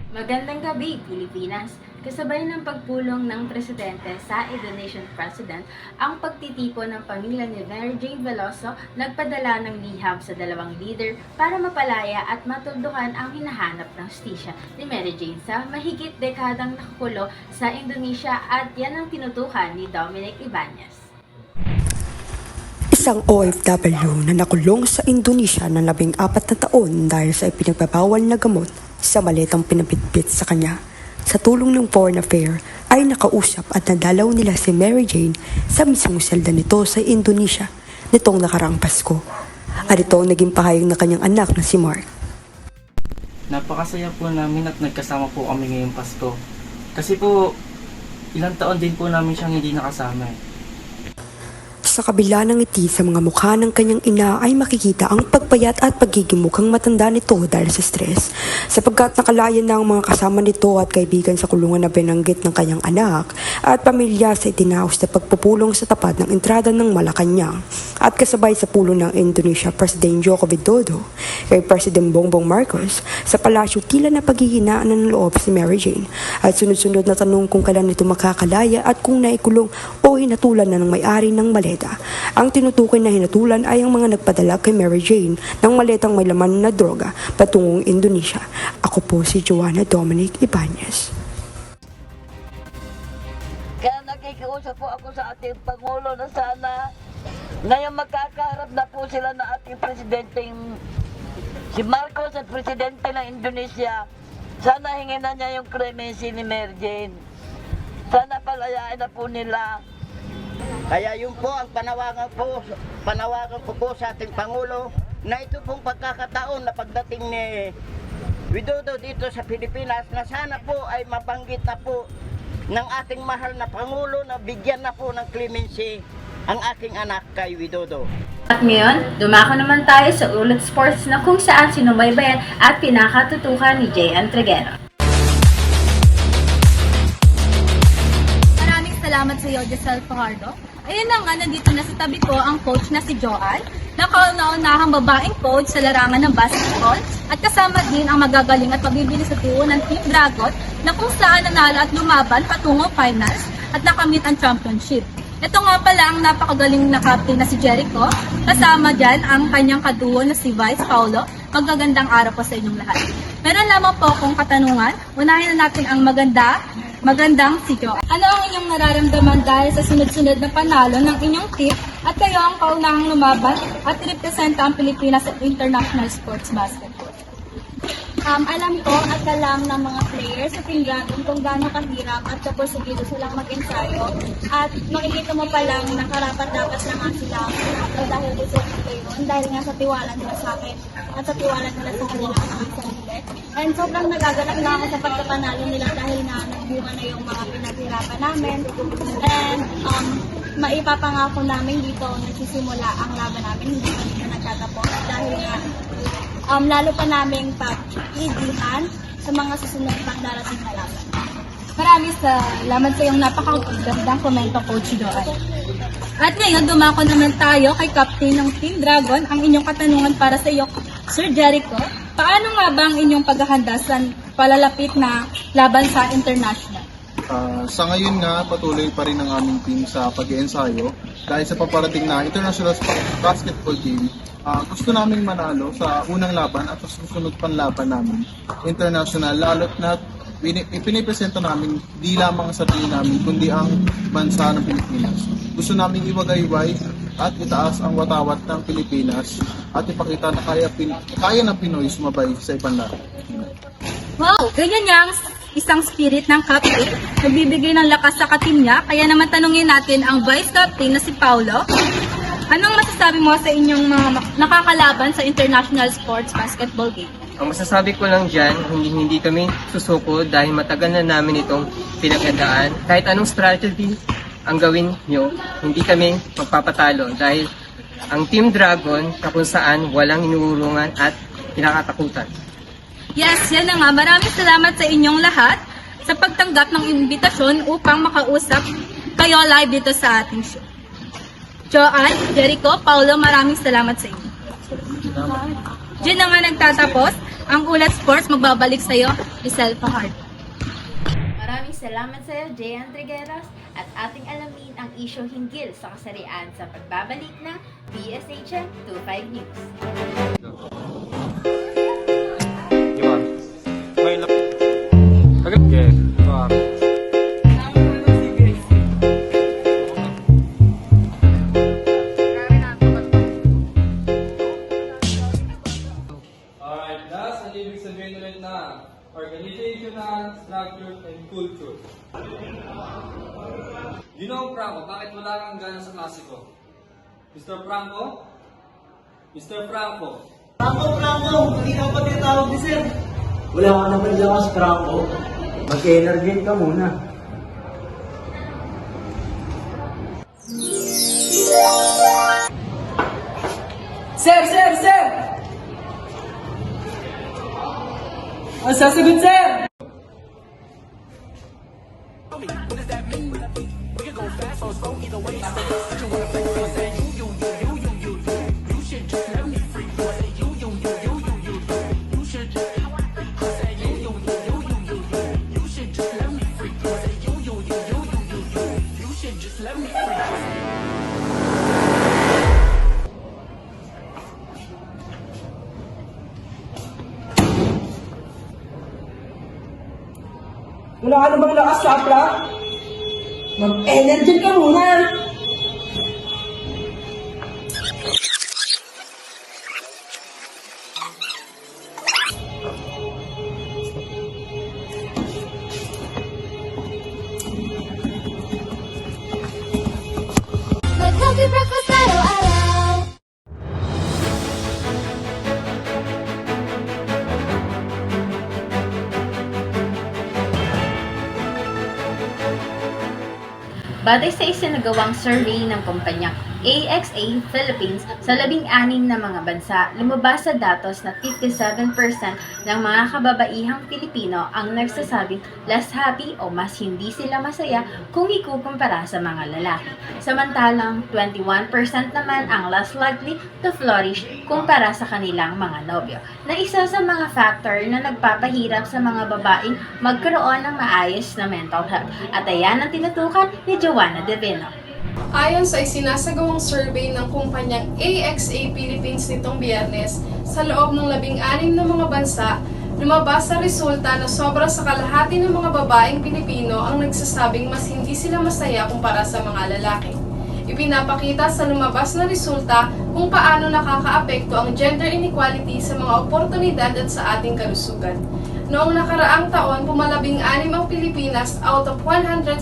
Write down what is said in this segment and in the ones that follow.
Magandang gabi, Pilipinas! Kasabay ng pagpulong ng Presidente sa Indonesian President, ang pagtitipon ng pamilya ni Mary Jane Veloso nagpadala ng liham sa dalawang leader para mapalaya at matuldukan ang hinahanap ng hustisya ni Mary Jane sa mahigit dekadang nakakulo sa Indonesia at yan ang tinutukan ni Dominic Ibanez. Isang OFW na nakulong sa Indonesia ng 14 na taon dahil sa ipinagbabawal na gamot sa maletang pinabitbit sa kanya. Sa tulong ng Foreign Affairs ay nakausap at nadalaw nila si Mary Jane sa mismong selda nito sa Indonesia nitong nakaraang Pasko. At ito ang naging pahayag ng kanyang anak na si Mark. Napakasaya po namin at nagkasama po kami ngayong Pasko. Kasi po, ilang taon din po namin siyang hindi nakasama. Sa kabila ng ngiti sa mga mukha ng kanyang ina ay makikita ang pagpayat at pagiging mukhang matanda nito dahil sa stress. Sapagkat nakalaya na ang mga kasama nito at kaibigan sa kulungan na binanggit ng kanyang anak at pamilya sa itinaos na pagpupulong sa tapat ng entrada ng Malacanang. At kasabay sa pulong ng Indonesia President Joko Widodo kay President Bongbong Marcos sa palasyo tila na paghihinaan ng loob si Mary Jane at sunod-sunod na tanong kung kailan nito makakalaya at kung naikulong o hinatulan na ng may-ari ng maleta. Ang tinutukoy na hinatulan ay ang mga nagpadala kay Mary Jane ng maletang may laman na droga patungong Indonesia. Ako po si Joanna Dominic Ibanez. Kaya nakikiusap po ako sa ating Pangulo na sana ngayon magkakaharap na po sila na ating presidenteng si Marcos at presidente ng Indonesia. Sana hingin na niya yung clemency ni Mary Jane. Sana palayain na po nila. Kaya yun po ang panawagan ko po sa ating Pangulo na ito pong pagkakataon na pagdating ni Widodo dito sa Pilipinas na sana po ay mabanggit na po ng ating mahal na Pangulo na bigyan na po ng clemency ang aking anak kay Widodo. At ngayon, dumako naman tayo sa Ulat Sports na kung saan sinubaybayan at pinakatutukan ni J.N. Treguero. Maraming salamat sa iyo, Giselle Fajardo. Ayun na nga, nandito na sa tabi ko ang coach na si Joanne, na kauna-unahang babaeng coach sa larangan ng basketball, at kasama din ang magagaling at mabibili sa tuwo ng Team Dragon na kung saan nanalo at lumaban patungo finals at nakamit ang championship. Ito nga pala ang napakagaling na captain na si Jericho, kasama dyan ang kanyang kaduo na si Vice Paulo. Magagandang araw po sa inyong lahat. Meron lamang po akong katanungan, unahin na natin ang magandang si Jo. Ano ang inyong nararamdaman dahil sa sunod-sunod na panalo ng inyong team at kayo ang kaunahang lumaban at representa ang Pilipinas sa international sports basketball? Alam ko at alam ng mga players sa Team Dragon kung gaano kahirap at kaporsigido silang mag-ensayo. At makikita mo pa lang na karapat-dapat na nga sila dahil deserve ko yun. Dahil nga sa tiwala nila sa akin at sa tiwala nila sa kanilang mga sarili. And sobrang nagagalak na ako sa pagkapanalo nila dahil na nagbunga na yung mga pinaghirapan namin. And maipapangako namin dito nagsisimula ang laban namin, hindi pa dito nagtatapos dahil nga lalo pa namin pag-idihan sa mga susunod pang darating na laban. Maraming salamat sa iyong napakagandang komento, Coach Joanne. At ngayon, dumako naman tayo kay Captain ng Team Dragon. Ang inyong katanungan para sa iyo, Sir Jericho, paano nga ba ang inyong paghahanda sa palalapit na laban sa international? Sa ngayon nga, patuloy pa rin ang aming team sa pag-iensayo dahil sa paparating na international basketball team. Gusto naming manalo sa unang laban at sa susunod pang laban namin international, lalo't na ipinipresenta namin di lamang sa sarili namin kundi ang bansa ng Pilipinas. Gusto namin iwagayway at itaas ang watawat ng Pilipinas at ipakita na kaya ng Pinoy sumabay sa ibang lahat. Wow! Ganyan nga ang isang spirit ng captain, nagbibigay ng lakas sa katim niya. Kaya naman tanungin natin ang vice captain na si Paulo. Anong masasabi mo sa inyong mga nakakalaban sa international sports basketball game? Ang masasabi ko lang dyan, hindi kami susuko dahil matagal na namin itong pinaghandaan. Kahit anong strategy ang gawin nyo, hindi kami magpapatalo dahil ang Team Dragon na kung saan walang inuurungan at kinakatakutan. Yes, yan na nga. Maraming salamat sa inyong lahat sa pagtanggap ng imbitasyon upang makausap kayo live dito sa ating show. Joanne, Jericho, Paulo, maraming salamat sa inyo. Diyan na nga nagtatapos ang Ulat Sports. Magbabalik sa'yo, Isel Fajardo. Maraming salamat sa iyo, Jayan Trigueros, at ating alamin ang isyu hinggil sa kasarian sa pagbabalik ng PSHM 25 News. Alright, last, ang ibig sabihin ulit na organizational, structure, and culture. Ginoong Franco, bakit wala kang gana sa klasiko? Mr. Franco? Mr. Franco? Wala ka naman lakas, Franco. Mag-energy ka muna. Sir! Ang sasagot, sir! Wala ka na bang lakas, Sapla? Mag-energy ka muna! Mag-healthy breakfast araw-araw. Batay sa isinagawang survey ng kumpanyang AXA Philippines sa 16 na mga bansa, lumabas sa datos na 57% ng mga kababaihang Pilipino ang nagsasabing less happy o mas hindi sila masaya kung ikukumpara sa mga lalaki. Samantalang 21% naman ang less likely to flourish kumpara sa kanilang mga nobyo, na isa sa mga factor na nagpapahirap sa mga babaeng magkaroon ng maayos na mental health. At ayan ang tinutukan ni Joanna Divino. Ayon sa isinasagawang survey ng kumpanyang AXA Philippines nitong Biyernes, sa loob ng 16 na mga bansa, lumabas sa resulta na sobra sa kalahati ng mga babaeng Pilipino ang nagsasabing mas hindi sila masaya kumpara sa mga lalaki. Ipinapakita sa lumabas na resulta kung paano nakakaapekto ang gender inequality sa mga oportunidad at sa ating kalusugan. Noong nakaraang taon, pumalabing-anim ang Pilipinas out of 146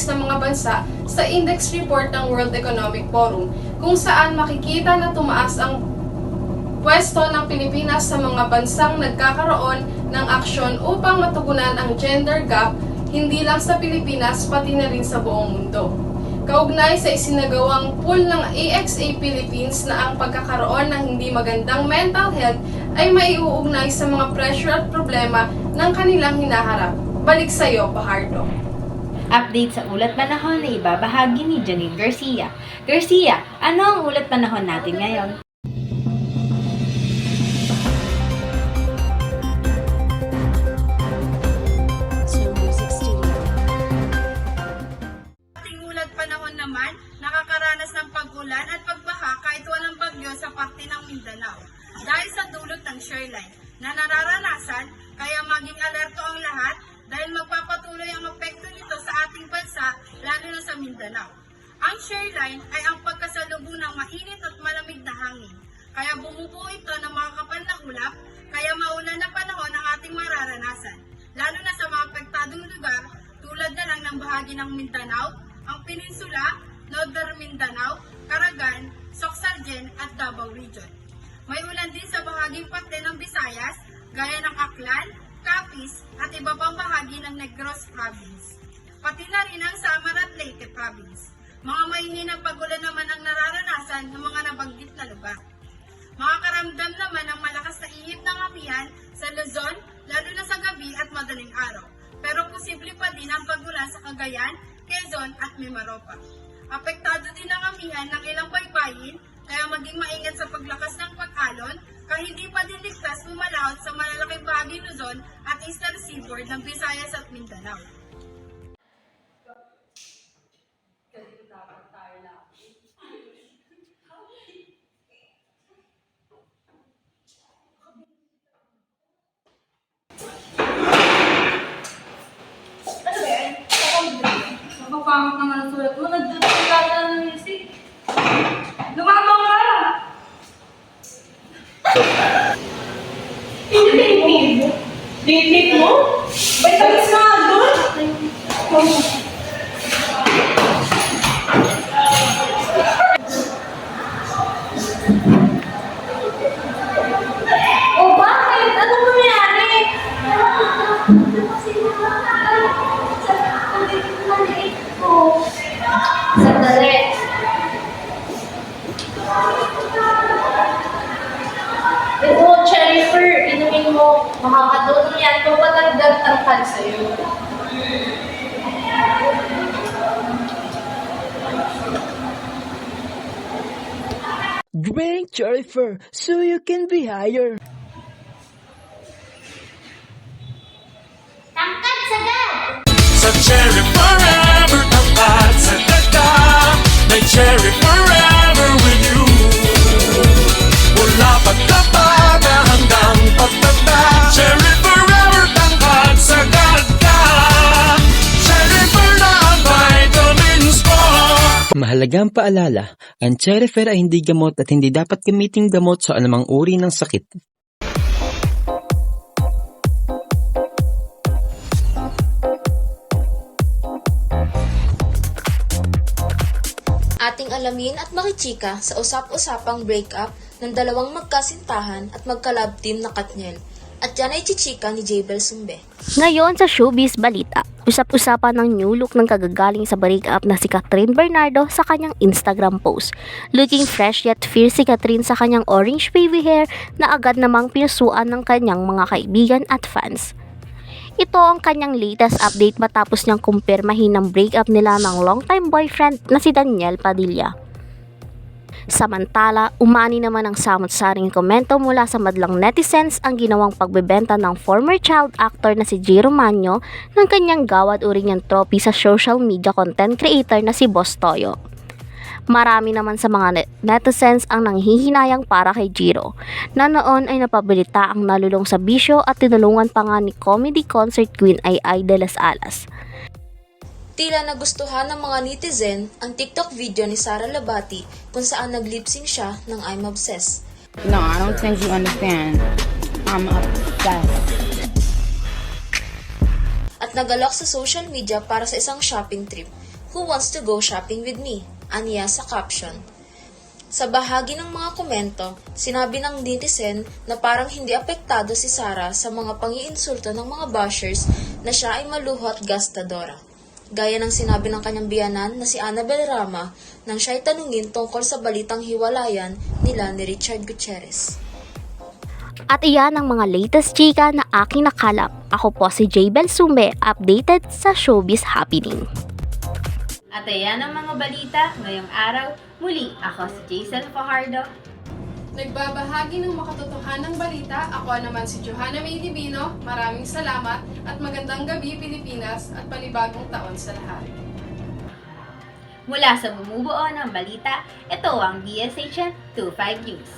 na mga bansa sa index report ng World Economic Forum, kung saan makikita na tumaas ang pwesto ng Pilipinas sa mga bansang nagkakaroon ng aksyon upang matugunan ang gender gap, hindi lang sa Pilipinas pati na rin sa buong mundo. Kaugnay sa isinagawang poll ng AXA Philippines na ang pagkakaroon ng hindi magandang mental health ay maiuugnay sa mga pressure at problema ng kanilang hinaharap. Balik sa iyo, Fajardo. Update sa ulat panahon na ibabahagi ni Janine Garcia. Garcia, ano ang ulat panahon natin ngayon? Ating ulat panahon naman, nakakaranas ng pag-ulan at pagbaha kahit walang bagyo sa parte ng Mindanao. Dahil sa dulot ng shoreline na nararanasan, kaya maging alerto ang lahat dahil magpapatuloy ang epekto nito sa ating bansa, lalo na sa Mindanao. Ang shoreline ay ang pagkasalubong ng mainit at malamig na hangin. Kaya bumubuo ito ng mga kapal na ulap, kaya maulan na panahon ang ating mararanasan, lalo na sa mga apektadong lugar tulad na lang ng bahagi ng Mindanao, ang Peninsula, Northern Mindanao, Caragan, Soxargen at Davao Region. May ulan din sa bahaging parte ng Visayas, gaya ng Aklan, Capiz at iba pang bahagi ng Negros Province. Pati na rin ang Samar at Leyte Province. Mga mahihinang pag-ulan naman ang nararanasan ng mga nabanggit na lugar. Makakaramdam naman ng malakas na ihip ng amihan sa Luzon, lalo na sa gabi at madaling araw. Pero posible pa din ang pag-ulan sa Cagayan, Quezon at Mimaropa. Apektado din ang amihan ng ilang baybayin, kaya maging maingat sa paglakas ng pag-alon kaya hindi pa din ligtas pumalahot sa malalaking bahagi ng Luzon at Eastern Seaboard ng Visayas at Mindanao. Napapangit naman ang sulat mo. Nagdudulala na ng music. Lumabang ka! Pinipin mo? Pinipin mo? Ba't tamis na nga doon? O bakit? Anong nangyari? Sandali. Ito, Jennifer, inumin mo. Makakatulong yan kung patagdag tangkad sa'yo. Drink Jennifer so you can be higher. Tangkad sagad! Sa Cherry Forever, tapat sa daga. May Cherry Forever with you. Mula pagkabata hanggang pagtanda. Cherry Forever, tapat sa daga. Cherry Forever na ang vitamins ko. Mahalagang paalala, ang Cherryfer ay hindi gamot at hindi dapat gamiting gamot sa anumang uri ng sakit. Ating alamin at makichika sa usap-usapang breakup ng dalawang magkasintahan at magka-love team na Katniel. At yan ay chichika ni Jabel Sumbe. Ngayon sa Showbiz Balita, usap-usapan ng new look ng kagagaling sa breakup na si Catherine Bernardo sa kanyang Instagram post. Looking fresh yet fierce si Catherine sa kanyang orange wavy hair na agad namang pinusuan ng kanyang mga kaibigan at fans. Ito ang kanyang latest update matapos niyang kumpirmahin ng breakup nila ng longtime boyfriend na si Daniel Padilla. Samantala, umani naman ang samot-saring komento mula sa madlang netizens ang ginawang pagbebenta ng former child actor na si Jiro Manyo ng kanyang gawad-uri niyang trophy sa social media content creator na si Boss Toyo. Marami naman sa mga netizens ang nanghihinayang para kay Jiro, na noon ay napabilita ang nalulong sa bisyo at tinulungan pa nga ni comedy concert queen Ai de las Alas. Tila nagustuhan ng mga netizen ang TikTok video ni Sara Labati kung saan nag-lip-sync siya ng I'm Obsessed. No, I don't think you understand. I'm obsessed. At nagalok sa social media para sa isang shopping trip. Who wants to go shopping with me? Aniya sa caption. Sa bahagi ng mga komento, sinabi ng netizen na parang hindi apektado si Sara sa mga pangiinsulto ng mga bashers na siya ay maluho at gastadora. Gaya ng sinabi ng kanyang biyanan na si Annabel Rama nang siya'y tanungin tungkol sa balitang hiwalayan nila ni Richard Gutierrez. At iyan ang mga latest chika na aking nakalap. Ako po si Jabel Sumbe, updated sa Showbiz Happening. At ayan ang mga balita ngayong araw. Muli, ako si Jaisel Fajardo. Nagbabahagi ng makatotohanang balita, ako naman si Johanna May Divino. Maraming salamat at magandang gabi Pilipinas at panibagong taon sa lahat. Mula sa bumubuo ng balita, ito ang DSHN 25 News.